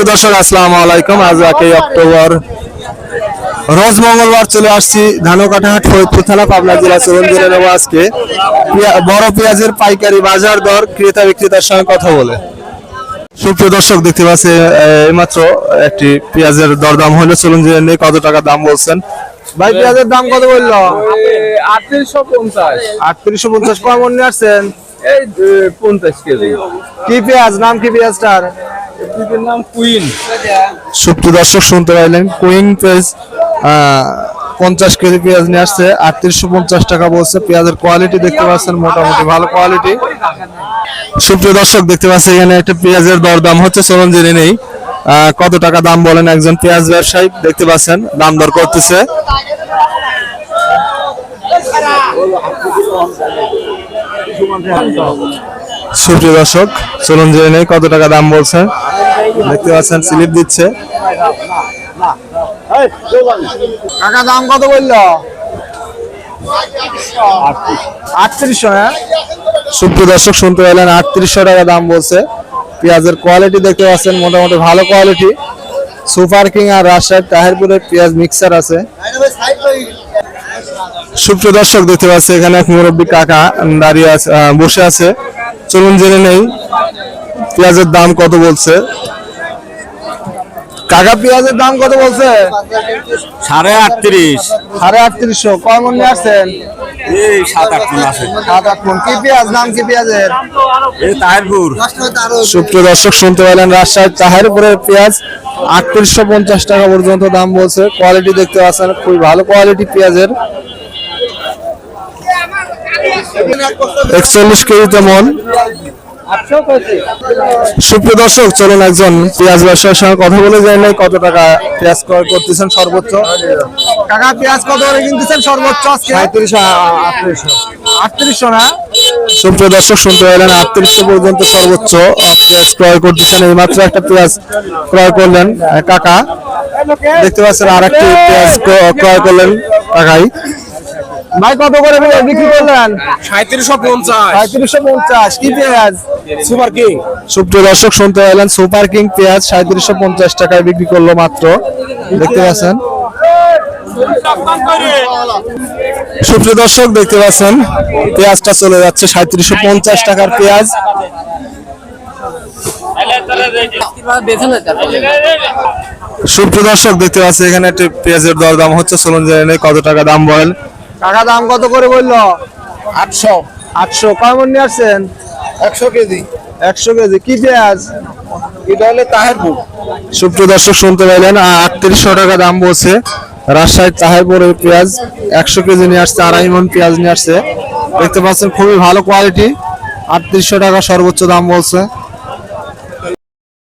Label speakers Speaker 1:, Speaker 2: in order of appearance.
Speaker 1: সুপ্রিয় দর্শক আসসালামু আলাইকুম। আজ 1 অক্টোবর রোজ মঙ্গলবার চলে আসছি ধানকাটাহাট ফরিদপুর থানা পাবনা জেলা চরঞ্জিরে নেব আজকে বড় পেঁয়াজের পাইকারি বাজার দর ক্রেতা বিক্রেতার সঙ্গে কথা বলে। সুপ্রিয় দর্শক দেখতে পাচ্ছি এইমাত্র একটি পেঁয়াজের দরদাম হলো চরঞ্জিরে নেই কত টাকা দাম বলছেন ভাই? পেঁয়াজের দাম কত বললো?
Speaker 2: 3850
Speaker 1: 3850 কেমন নিয়ে আসছেন?
Speaker 2: এই 50 কেজি।
Speaker 1: কি পেঁয়াজ, নাম কি পেঁয়াজটার?
Speaker 2: এর নাম কুইন।
Speaker 1: সুপ্রিয় দর্শক শুনতে পাইলেন কুইন পেঁয়াজ 50 কেজি পেঁয়াজ নিয়ে আসছে 3850 টাকা বলছে। পেঁয়াজের কোয়ালিটি দেখতে পাচ্ছেন মোটামুটি ভালো কোয়ালিটি। সুপ্রিয় দর্শক দেখতে পাচ্ছেন এখানে একটা পেঁয়াজের দরদাম হচ্ছে, চলুন জেনে নেই কত টাকা দাম বলেন একজন পেঁয়াজ ব্যবসায়ী। দেখতে পাচ্ছেন দাম দর করতেছে। সুপ্রিয় দর্শক চলুন জেনে নেই কত টাকা দাম বলছে। দেখতে পাচ্ছেন স্লিপ দিচ্ছে। কাকা দাম কত বললো? 3800। হ্যাঁ সুপ্রিয় দর্শক শুনতে পেলেন 3800 টাকা দাম বলছে। পেঁয়াজের কোয়ালিটি দেখতে পাচ্ছেন মোটামুটি ভালো কোয়ালিটি। সুপার কিং আর রাজশাহী তাহিরপুরের পেঁয়াজ মিক্সার আছে। সুপ্রিয় দর্শক দেখতে পাচ্ছি এখানে এক মুরব্বী কাকা দাঁড়িয়ে আছে, বসে আছে। চলুন জেনে নেই পেঁয়াজের দাম কত বলছে। কাকা পেঁয়াজের দাম কত বলছে?
Speaker 2: 38.5।
Speaker 1: 3850। কমন নিয়ে আসছেন?
Speaker 2: এই 7-8 মণ আছে।
Speaker 1: 7-8 মণ। কি পেঁয়াজ, নাম কি পেঁয়াজের?
Speaker 2: এই তাহিরপুর।
Speaker 1: সুপ্রিয় দর্শক শুনতে পেলেন রাজশাহী তাহিরপুরের পেঁয়াজ 3850 টাকা পর্যন্ত দাম বলছে। কোয়ালিটি দেখতে পাচ্ছেন খুবই ভালো কোয়ালিটি পেঁয়াজের। 41 কেজিতে মন। সুপ্রিয় দর্শক চলুন একজন পেঁয়াজ ব্যবসায়ীর সঙ্গে কথা বলে যাই নাই কত টাকা পেঁয়াজ ক্রয় করতেছেন সর্বোচ্চ। কাকা পেঁয়াজ কত করে কিনতেছেন সর্বোচ্চ আজকে? 3800 না? সুপ্রিয় দর্শক শুনতে পেলেন 3800 পর্যন্ত সর্বোচ্চ পেঁয়াজ ক্রয় করতেছেন। এই মাত্র একটা পেঁয়াজ ক্রয় করলেন কাকা। দেখতে পাচ্ছেন আর একটি পেঁয়াজ ক্রয় করলেন কাকাই। ভাই কত করে বিক্রি করলেন?
Speaker 2: 3750।
Speaker 1: 3750। কি পেঁয়াজ?
Speaker 2: Super king.
Speaker 1: সুপ্রিয় দর্শক শুনতে পেলেন সুপার কিং পেঁয়াজ 3750 টাকায় বিক্রি করলো মাত্র। দেখতে পাচ্ছেন সুপ্রিয় দর্শক দেখতে পাচ্ছেন পেঁয়াজটা চলে যাচ্ছে 3750 টাকার পেঁয়াজ। সুপ্রিয় দর্শক দেখতে পাচ্ছেন এখানে একটা পেঁয়াজের দরদাম হচ্ছে, চলুন জেনে নেই কত টাকা দাম বলেন। টাকা দাম কত করে বললো? 800। কেমন নিয়ে আসছেন?
Speaker 2: 100 কেজি।
Speaker 1: 100 কেজি। কি পেঁয়াজ?
Speaker 2: এটা হলো তাহিরপুর।
Speaker 1: সুপ্রিয় দর্শক শুনতে পাইলেন 3800 টাকা দাম বলছে। রাজশাহী তাহিরপুরের পেঁয়াজ 100 কেজি নিয়ে আসছে, 2.5 মণ পেঁয়াজ নিয়ে আসছে। দেখতে পাচ্ছেন খুবই ভালো কোয়ালিটি। 3800 টাকা সর্বোচ্চ দাম বলছে।